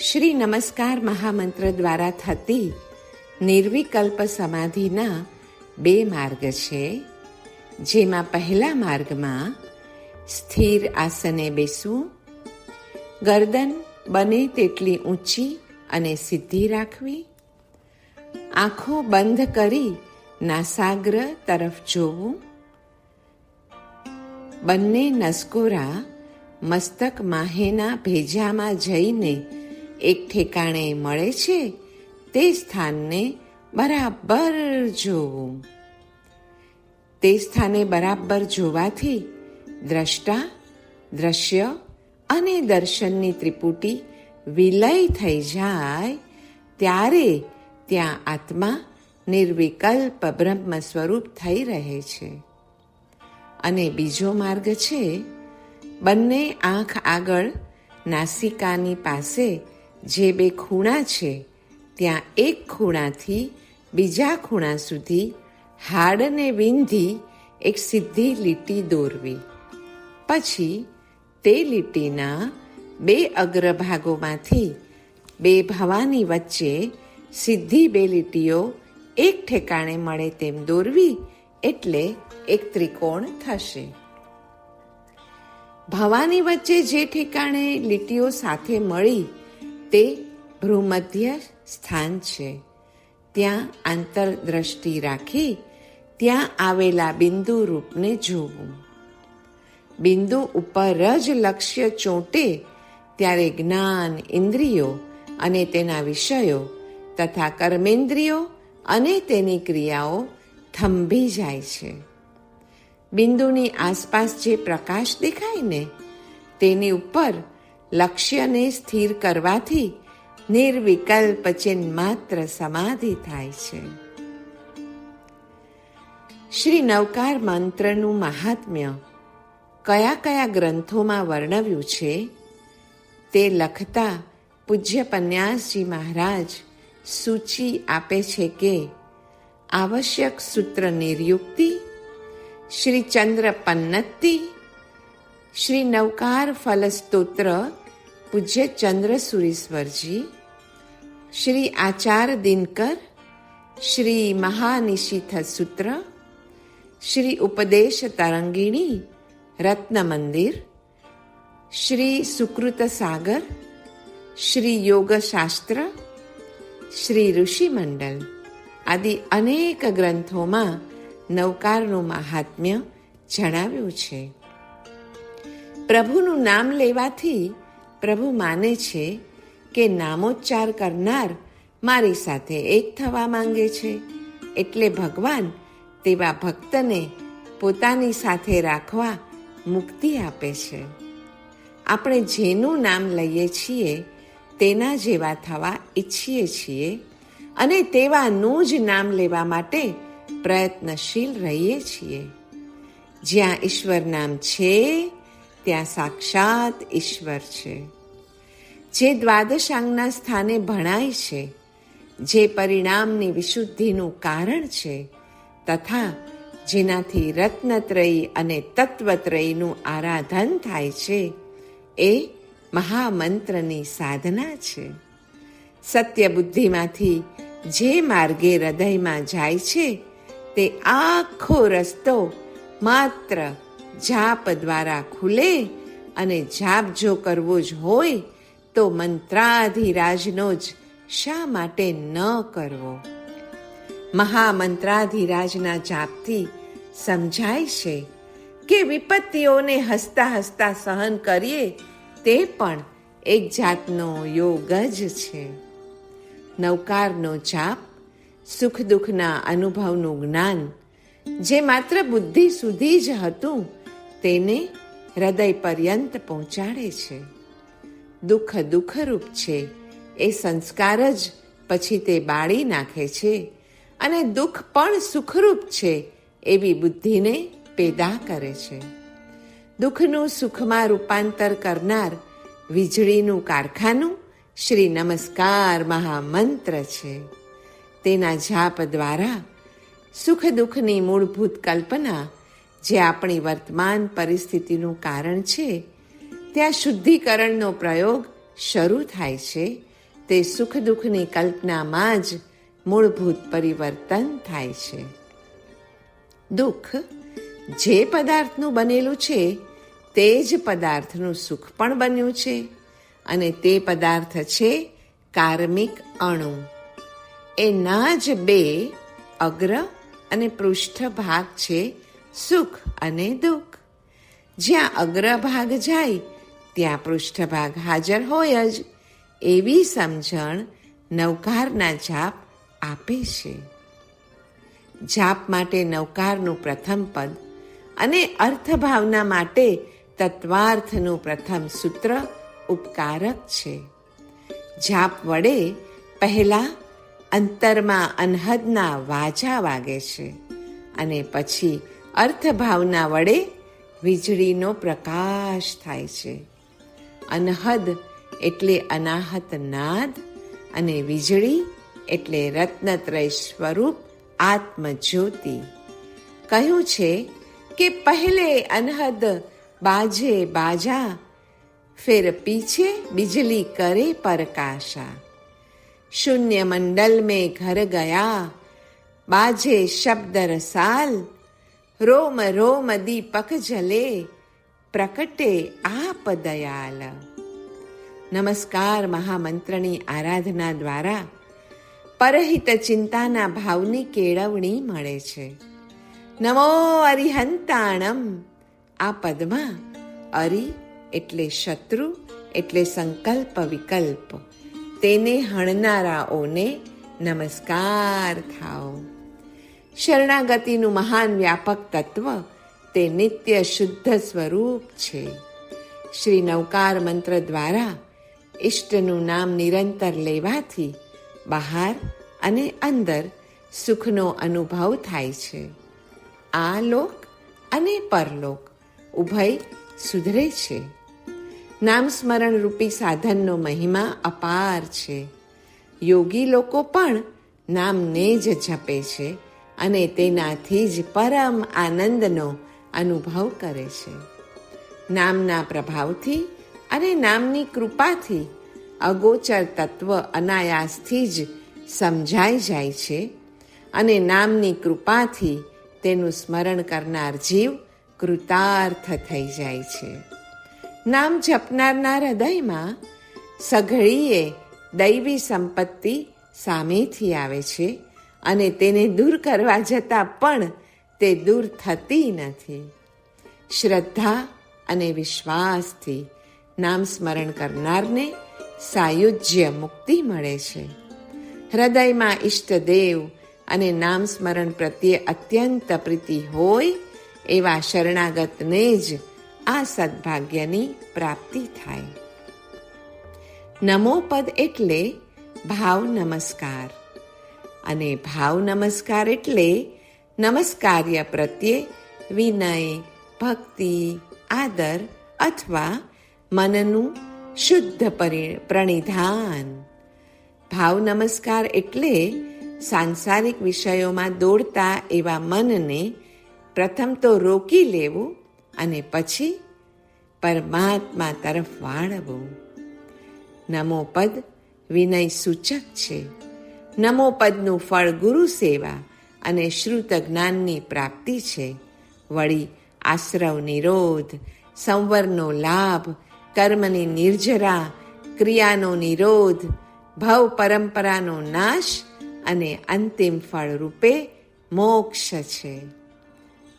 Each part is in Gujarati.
શ્રી નમસ્કાર મહામંત્ર દ્વારા થતી નિર્વિકલ્પ સમાધિના 2 માર્ગ છે, જેમાં પહેલા માર્ગમાં સ્થિર આસને બેસવું, ગરદન બને તેટલી ઊંચી અને સીધી રાખવી, આંખો બંધ કરી નાસાગ્ર તરફ જોવું, બંને નસકોરા મસ્તક માહેના ભેજામાં જઈને એક ઠેકાણે મળે છે તે સ્થાનને બરાબર જોવું. તે સ્થાને બરાબર જોવાથી દ્રષ્ટા, દ્રશ્ય અને દર્શનની ત્રિપુટી વિલય થઈ જાય ત્યારે ત્યાં આત્મા નિર્વિકલ્પ બ્રહ્મ સ્વરૂપ થઈ રહે છે. અને બીજો માર્ગ છે, બંને આંખ આગળ નાસિકાની પાસે જે 2 ખૂણા છે ત્યાં એક ખૂણાથી બીજા ખૂણા સુધી હાડને વીંધી એક સીધી લીટી દોરવી. પછી તે લીટીના 2 અગ્રભાગોમાંથી 2 ભવાની વચ્ચે સીધી 2 લીટીઓ એક ઠેકાણે મળે તેમ દોરવી, એટલે એક ત્રિકોણ થશે. ભવાની વચ્ચે જે ઠેકાણે લીટીઓ સાથે મળી તે ભ્રૂમધ્ય સ્થાન છે. ત્યાં આંતરદ્રષ્ટિ રાખી ત્યાં આવેલા બિંદુ રૂપને જોવું. બિંદુ ઉપર જ લક્ષ્ય ચોંટે ત્યારે જ્ઞાન ઇન્દ્રિયો અને તેના વિષયો તથા કર્મેન્દ્રિયો અને તેની ક્રિયાઓ થંભી જાય છે. બિંદુની આસપાસ જે પ્રકાશ દેખાય ને તેની ઉપર લક્ષ્યને સ્થિર કરવાથી નિર્વિકલ્પ ચિન્માત્ર સમાધિ થાય છે. શ્રી નવકાર મંત્રનું મહાત્મ્ય કયા કયા ગ્રંથોમાં વર્ણવ્યું છે તે લખતા પૂજ્ય પન્યાસજી મહારાજ સૂચિ આપે છે કે આવશ્યક સૂત્ર નિર્યુક્તિ, શ્રી ચંદ્ર પન્નતિ, શ્રી નવકાર ફલ સ્તોત્ર પૂજ્ય ચંદ્રસુરીશ્વરજી, શ્રી આચાર દિનકર, શ્રી મહાનિશિથ સૂત્ર, શ્રી ઉપદેશ તરંગિણી રત્ન મંદિર, શ્રી સુકૃત સાગર, શ્રી યોગશાસ્ત્ર, શ્રી ઋષિ મંડળ આદિ અનેક ગ્રંથોમાં નવકારનું મહાત્મ્ય જણાવ્યું છે. પ્રભુનું નામ લેવાથી પ્રભુ માને છે કે નામોચ્ચાર કરનાર મારી સાથે એક થવા માંગે છે, એટલે ભગવાન તેવા ભક્તને પોતાની સાથે રાખવા મુક્તિ આપે છે. આપણે જેનું નામ લઈએ છીએ તેના જેવા થવા ઈચ્છીએ છીએ અને તેવાનું જ નામ લેવા માટે પ્રયત્નશીલ રહીએ છીએ. જ્યાં ઈશ્વર નામ છે ત્યાં સાક્ષાત ઈશ્વર છે. જે દ્વાદશાંગના સ્થાને ભણાય છે, જે પરિણામની વિશુદ્ધિનું કારણ છે તથા જેનાથી રત્નત્રયી અને તત્વત્રયીનું આરાધન થાય છે એ મહામંત્રની સાધના છે. સત્ય બુદ્ધિમાંથી જે માર્ગે હૃદયમાં જાય છે તે આખો રસ્તો માત્ર જાપ દ્વારા ખુલે, અને જાપ જો કરવો જ હોય તો મંત્રાધિરાજનો જ શા માટે ન કરવો? મહામંત્રાધિરાજના જાપથી સમજાય છે કે વિપત્તિઓને હસતા હસતા સહન કરીએ તે પણ એક જાતનો યોગ જ છે. નવકારનો જાપ સુખ દુઃખના અનુભવનું જ્ઞાન જે માત્ર બુદ્ધિ સુધી જ હતું તેને હૃદય પર્યંત પહોંચાડે છે. દુઃખ દુઃખરૂપ છે એ સંસ્કાર જ પછી તે બાળી નાખે છે, અને દુઃખ પણ સુખરૂપ છે એવી બુદ્ધિને પેદા કરે છે. દુઃખનું સુખમાં રૂપાંતર કરનાર વીજળીનું કારખાનું શ્રી નમસ્કાર મહામંત્ર છે. તેના જાપ દ્વારા સુખ દુઃખની મૂળભૂત કલ્પના જે આપણી વર્તમાન પરિસ્થિતિનું કારણ છે ત્યાં શુદ્ધિકરણનો પ્રયોગ શરૂ થાય છે તે સુખ દુઃખની કલ્પનામાં જ મૂળભૂત પરિવર્તન થાય છે. દુઃખ જે પદાર્થનું બનેલું છે તે જ પદાર્થનું સુખ પણ બન્યું છે, અને તે પદાર્થ છે કાર્મિક અણુ. એના જ બે અગ્ર અને પૃષ્ઠ ભાગ છે, સુખ અને દુઃખ. જ્યાં અગ્રભાગ જાય ત્યાં પૃષ્ઠભાગ હાજર હોય જ, એવી સમજણ નવકારના જાપ આપે છે. જાપ માટે નવકારનું પ્રથમ પદ અને અર્થભાવના માટે તત્વાર્થનું પ્રથમ સૂત્ર ઉપકારક છે. જાપ વડે પહેલા અંતરમાં અનહદના વાજા વાગે છે, અને પછી અર્થભાવના વડે વીજળીનો પ્રકાશ થાય છે. અનહદ એટલે અનાહત નાદ, અને વીજળી એટલે રત્નત્રય સ્વરૂપ આત્મજ્યોતિ. કહ્યું છે કે પહેલે અનહદ બાજે બાજા, ફિર પીછે બિજલી કરે પરકાશા. शून्य मंडल में घर गया, बाजे शब्द रसाल, रोम रोम दीपक जले, प्रकटे आप दयाल. નમસ્કાર મહામંત્રની આરાધના દ્વારા પરહિત ચિંતાના ભાવની કેળવણી મળે છે. નમો અરિહંતાણમ. આ પદમાં અરિ એટલે શત્રુ, એટલે સંકલ્પ વિકલ્પ. તેને હણનારાઓને નમસ્કાર થાઓ. શરણાગતિનું મહાન વ્યાપક તત્વ તે નિત્ય શુદ્ધ સ્વરૂપ છે. શ્રી નવકાર મંત્ર દ્વારા ઈષ્ટનું નામ નિરંતર લેવાથી બહાર અને અંદર સુખનો અનુભવ થાય છે. આ લોક અને પરલોક ઉભય સુધરે છે. નામ સ્મરણ રૂપી સાધનનો મહિમા અપાર છે. યોગી લોકો પણ નામને જ જપે છે, અને તેનાથી જ પરમ આનંદનો અનુભવ કરે છે. નામના પ્રભાવથી અને નામની કૃપાથી અગોચર તત્વ અનાયાસથી જ સમજાઈ જાય છે, અને નામની કૃપાથી તેનું સ્મરણ કરનાર જીવ કૃતાર્થ થઈ જાય છે. નામ જપનારના હૃદયમાં સઘળીએ દૈવી સંપત્તિ સામેથી આવે છે, અને તેને દૂર કરવા જતાં પણ તે દૂર થતી નથી. શ્રદ્ધા અને વિશ્વાસથી નામ સ્મરણ કરનારને સાયુજ્ય મુક્તિ મળે છે. હૃદયમાં ઈષ્ટદેવ અને નામ સ્મરણ પ્રત્યે અત્યંત પ્રીતિ હોય એવા શરણાગતને જ આ સદભાગ્યની પ્રાપ્તિ થાય. નમો પદ એટલે ભાવ નમસ્કાર, અને ભાવ નમસ્કાર એટલે નમસ્કાર્ય પ્રત્યે વિનય, ભક્તિ, આદર અથવા મનનું શુદ્ધ પ્રણિધાન. ભાવ નમસ્કાર એટલે સાંસારિક વિષયોમાં દોડતા એવા મનને પ્રથમ તો રોકી લેવું અને પછી પરમાત્મા તરફ વાળવું. નમો પદ વિનય સૂચક છે. નમો પદનું ફળ ગુરુ સેવા અને શ્રુત જ્ઞાનની પ્રાપ્તિ છે. વળી આશ્રવ નિરોધ, સંવરનો લાભ, કર્મની નિર્જરા, ક્રિયાનો નિરોધ, ભવ પરંપરાનો નાશ અને અંતિમ ફળ રૂપે મોક્ષ છે.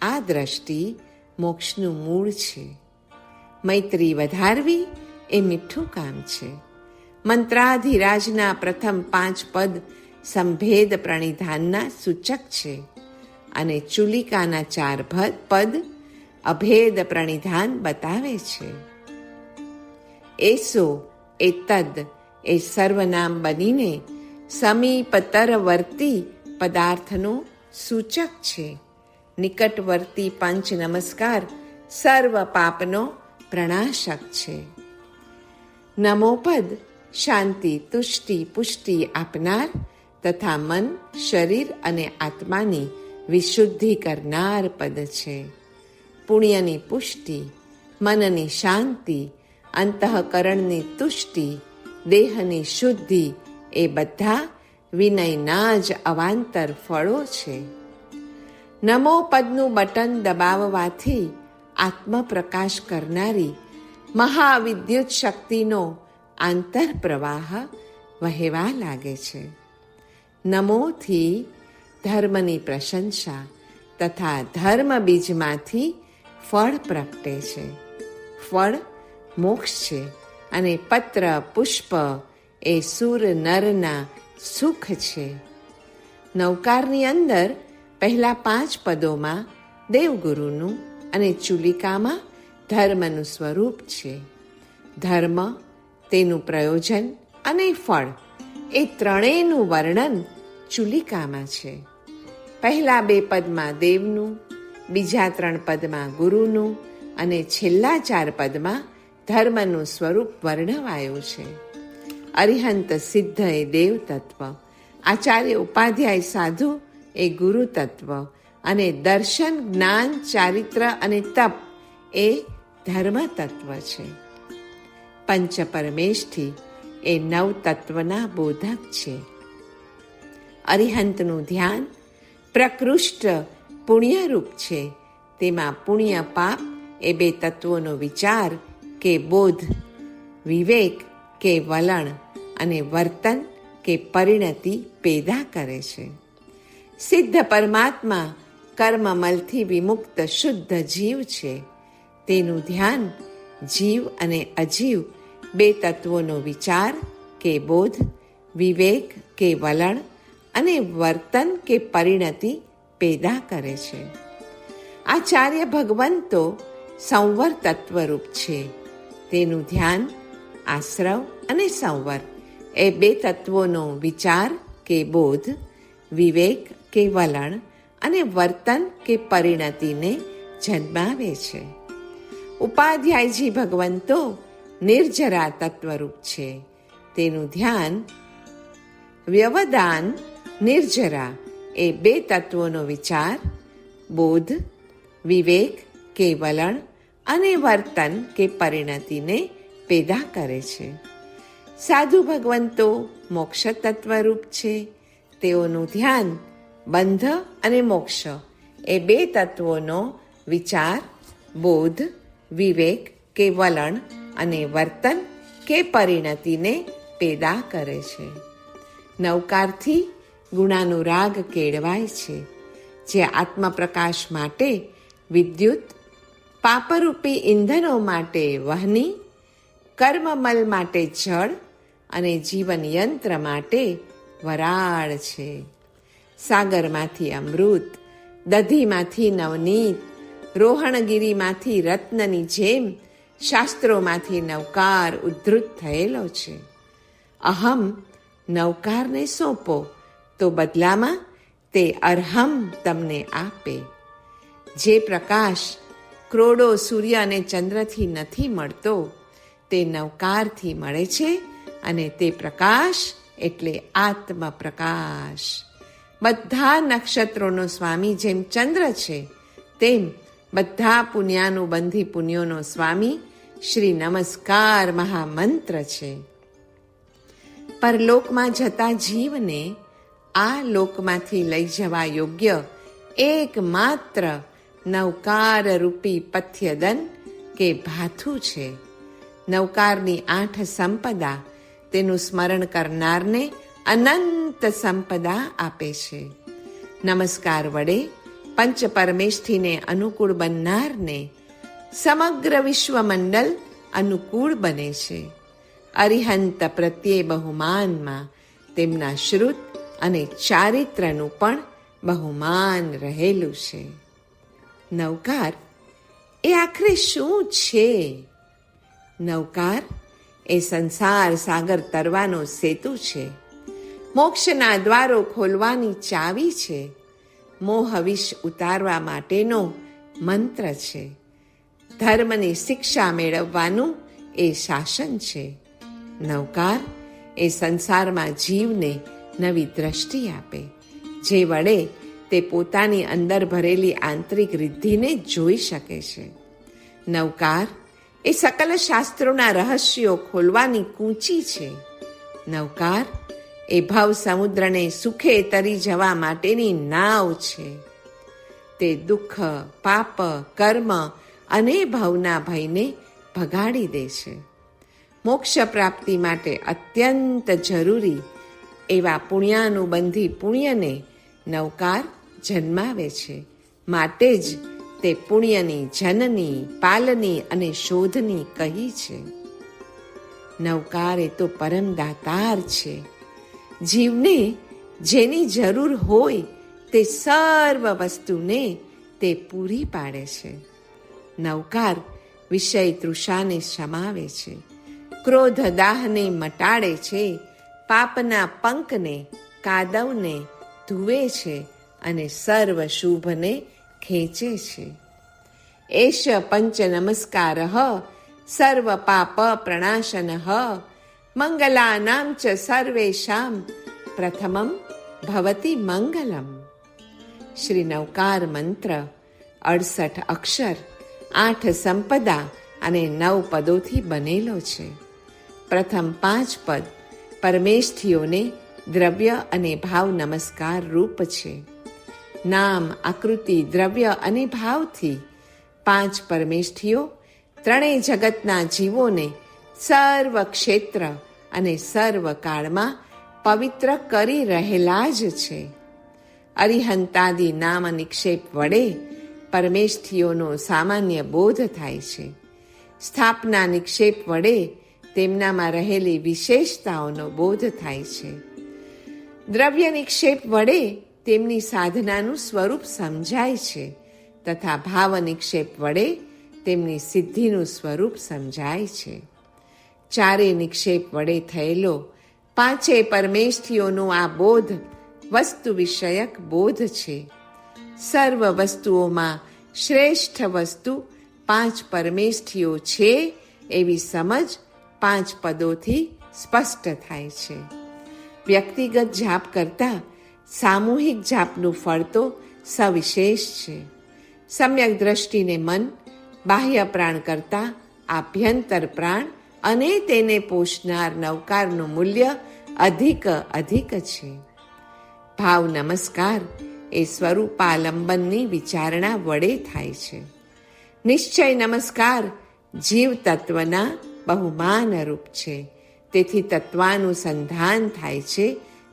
આ દ્રષ્ટિ મોક્ષનું મૂળ છે. મૈત્રી વધારવી એ મીઠું કામ છે. મંત્રાધિરાજના પ્રથમ 5 પદ સંભેદ પ્રણિધાનના સૂચક છે, અને ચુલિકાના 4 પદ અભેદ પ્રણિધાન બતાવે છે. એસો એતદ એ સર્વનામ બનીને સમીપતરવર્તી પદાર્થનો સૂચક છે. નિકટવર્તી પંચ નમસ્કાર સર્વ પાપનો પ્રણાશક છે. નમો પદ શાંતિ, તુષ્ટિ, પુષ્ટિ આપનાર તથા મન, શરીર અને આત્માની વિશુદ્ધિ કરનાર પદ છે. પુણ્યની પુષ્ટિ, મનની શાંતિ, અંતઃકરણની તુષ્ટિ, દેહની શુદ્ધિ એ બધા વિનયના જ અવાંતર ફળો છે. નમો પદનું બટન દબાવવાથી આત્મપ્રકાશ કરનારી મહાવિદ્યુત શક્તિનો આંતરપ્રવાહ વહેવા લાગે છે. નમોથી ધર્મની પ્રશંસા તથા ધર્મ બીજમાંથી ફળ પ્રગટે છે. ફળ મોક્ષ છે અને પત્ર પુષ્પ એ સુર નરના સુખ છે. નવકારની અંદર પહેલા 5 પદોમાં દેવગુરુનું અને ચુલિકામાં ધર્મનું સ્વરૂપ છે. ધર્મ, તેનું પ્રયોજન અને ફળ એ ત્રણેયનું વર્ણન ચુલિકામાં છે. પહેલા 2 પદમાં દેવનું, બીજા 3 પદમાં ગુરુનું અને છેલ્લા 4 પદમાં ધર્મનું સ્વરૂપ વર્ણવાયું છે. અરિહંત સિદ્ધ એ દેવ તત્વ, આચાર્ય ઉપાધ્યાય સાધુ એ ગુરુ તત્વ અને દર્શન, જ્ઞાન, ચારિત્ર અને તપ એ ધર્મ તત્વ છે. પંચ પરમેષ્ઠી એ નવ તત્વના બોધક છે. અરિહંતનું ધ્યાન પ્રકૃષ્ટ પુણ્યરૂપ છે. તેમાં પુણ્ય પાપ એ 2 તત્વોનો વિચાર કે બોધ, વિવેક કે વલણ અને વર્તન કે પરિણતિ પેદા કરે છે. સિદ્ધ પરમાત્મા કર્મમલથી વિમુક્ત શુદ્ધ જીવ છે. તેનું ધ્યાન જીવ અને અજીવ 2 તત્વોનો વિચાર કે બોધ, વિવેક કે વલણ અને વર્તન કે પરિણતિ પેદા કરે છે. આચાર્ય ભગવંતો સંવર તત્વરૂપ છે. તેનું ધ્યાન આશ્રવ અને સંવર એ 2 તત્વોનો વિચાર કે બોધ, વિવેક કે વલણ અને વર્તન કે પરિણતિને જન્માવે છે. ઉપાધ્યાયજી ભગવંતો નિર્જરા તત્વરૂપ છે. તેનું ધ્યાન વ્યવદાન, નિર્જરા એ 2 તત્વોનો વિચાર, બોધ, વિવેક કે વલણ અને વર્તન કે પરિણતિને પેદા કરે છે. સાધુ ભગવંતો મોક્ષ તત્વરૂપ છે. તેઓનું ધ્યાન બંધ અને મોક્ષ એ 2 તત્વોનો વિચાર, બોધ, વિવેક કે વલણ અને વર્તન કે પરિણતિને પેદા કરે છે. નવકારથી ગુણાનુરાગ કેળવાય છે, જે આત્મપ્રકાશ માટે વિદ્યુત, પાપરૂપી ઈંધનો માટે વહની, કર્મમલ માટે જળ અને જીવન યંત્ર માટે વરાળ છે. સાગરમાંથી અમૃત, દધીમાંથી નવનીત, રોહણગીરીમાંથી રત્નની જેમ શાસ્ત્રોમાંથી નવકાર ઉદ્ધૃત થયેલો છે. અહમ નવકારને સોંપો તો બદલામાં તે અર્હમ તમને આપે. જે પ્રકાશ ક્રોડો સૂર્ય અને ચંદ્રથી નથી મળતો, તે નવકારથી મળે છે અને તે પ્રકાશ એટલે આત્મપ્રકાશ. બધા નક્ષત્રોનો સ્વામી જેમ ચંદ્ર છે, તેમ બધા પુણ્યાનુબંધી પુણ્યોનો સ્વામી શ્રી નમસ્કાર મહામંત્ર છે. પરલોકમાં જતા જીવને આ લોકમાંથી લઈ જવા યોગ્ય એકમાત્ર નવકાર રૂપી પથ્યદન કે ભાથું છે. નવકારની 8 સંપદા તેનું સ્મરણ કરનારને અનંત સંપદા આપે છે. નમસ્કાર વડે પંચ પરમેષ્ઠીને અનુકૂળ બનનારને સમગ્ર વિશ્વમંડળ અનુકૂળ બને છે. અરિહંત પ્રત્યે બહુમાનમાં તેમના શ્રુત અને ચારિત્રનું પણ બહુમાન રહેલું છે. નવકાર એ આખરે શું છે? નવકાર એ સંસાર સાગર તરવાનો સેતુ છે. મોક્ષના દ્વારો ખોલવાની ચાવી છે. મોહવિષ ઉતારવા માટેનો મંત્ર છે. ધર્મની શિક્ષા મેળવવાનું એ શાસન છે. નવકાર એ સંસારમાં જીવને નવી દ્રષ્ટિ આપે, જે વડે તે પોતાની અંદર ભરેલી આંતરિક રિદ્ધિને જોઈ શકે છે. નવકાર એ સકલ શાસ્ત્રોના રહસ્યો ખોલવાની કૂંચી છે. નવકાર એ ભવ સમુદ્રને સુખે તરી જવા માટેની નાવ છે. તે દુઃખ, પાપ, કર્મ અને ભવના ભયને ભગાડી દે છે. મોક્ષ પ્રાપ્તિ માટે અત્યંત જરૂરી એવા પુણ્યાનુબંધી પુણ્યને નૌકાર જન્માવે છે. માટે જ તે પુણ્યની જનની, પાલની અને શોધની કહી છે. નૌકાર એ તો પરમ દાતાર છે. જીવને જેની જરૂર હોય તે સર્વ વસ્તુને તે પૂરી પાડે છે. નૌકાર વિષય તૃષાને શમાવે છે, ક્રોધ દાહને મટાડે છે, પાપના પંકને, કાદવને ધુવે છે અને સર્વ શુભને ખેંચે છે. એષ પંચ નમસ્કાર સર્વ પાપ પ્રણાશન મંગલાનામ ચ સર્વેષામ પ્રથમમ ભવતિ મંગલમ. શ્રી નૌકાર મંત્ર 68 અક્ષર, 8 સંપદા અને 9 પદોથી બનેલો છે. પ્રથમ 5 પદ પરમેષ્ઠીઓને દ્રવ્ય અને ભાવ નમસ્કાર રૂપ છે. નામ, આકૃતિ, દ્રવ્ય અને ભાવથી 5 પરમેષ્ઠીઓ ત્રણેય જગતના જીવોને સર્વ ક્ષેત્ર અને સર્વ કાળમાં પવિત્ર કરી રહેલા જ છે. અરિહંતાદિ નામ નિક્ષેપ વડે પરમેષ્ઠીઓનો સામાન્ય બોધ થાય છે. સ્થાપના નિક્ષેપ વડે તેમનામાં રહેલી વિશેષતાઓનો બોધ થાય છે. દ્રવ્ય નિક્ષેપ વડે તેમની સાધનાનું સ્વરૂપ સમજાય છે તથા ભાવ નિક્ષેપ વડે તેમની સિદ્ધિનું સ્વરૂપ સમજાય છે. ચારે નિક્ષેપ વડે થયેલો 5 પરમેષ્ઠીઓનો આ બોધ વસ્તુ વિષયક બોધ છે. સર્વ વસ્તુઓમાં શ્રેષ્ઠ વસ્તુ 5 પરમેષ્ઠીઓ છે એવી સમજ 5 પદોથી સ્પષ્ટ થાય છે. વ્યક્તિગત જાપ કરતાં સામૂહિક જાપનું ફળ તો સવિશેષ છે. સમ્યક દ્રષ્ટિને મન, બાહ્ય પ્રાણ કરતાં આભ્યંતર પ્રાણ અને તેને પોષનાર નૌકારનું મૂલ્ય અધિક છે. ભાવ નમસ્કાર એ સ્વરૂપાલંબનની વિચારણા વડે થાય છે. નિશ્ચય નમસ્કાર જીવ તત્વના બહુમાન રૂપ છે. તેથી તત્વાનુસંધાન થાય છે,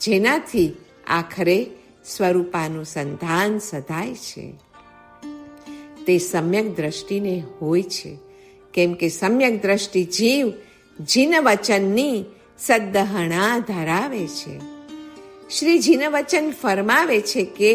જેનાથી આખરે સ્વરૂપાનુસંધાન સધાય છે. તે સમ્યક દ્રષ્ટિને હોય છે, કેમ કે સમ્યક દ્રષ્ટિ જીવ જીન વચનની સદ્દહણા ધરાવે છે. શ્રી જીન વચન ફરમાવે છે કે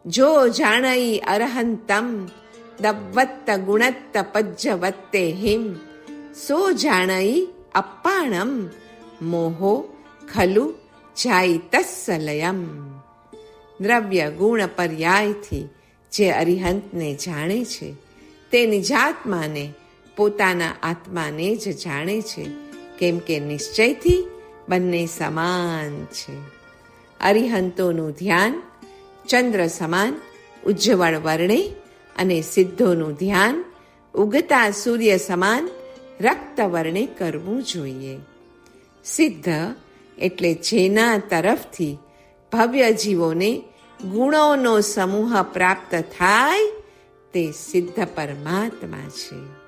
જો જાણઈ અરહંતમ દવ્વત્ત ગુણત્ત પજ્જવત્તે હિમ સો જાણઈ અપ્પાણમ મોહો ખલુ જાય તસ્સલયમ. દ્રવ્ય ગુણ પર્યાયથી જે અરિહંતને જાણે છે તે નિજાત્માને, પોતાના આત્માને જ જાણે છે, કેમ કે નિશ્ચયથી બંને સમાન છે. અરિહંતોનું ધ્યાન ચંદ્ર સમાન ઉજ્જવળ વર્ણે અને સિદ્ધોનું ધ્યાન ઉગતા સૂર્ય સમાન રક્ત વર્ણે કરવું જોઈએ. સિદ્ધ એટલે જેના તરફથી ભવ્ય જીવોને ગુણોનો સમૂહ પ્રાપ્ત થાય તે સિદ્ધ પરમાત્મા છે.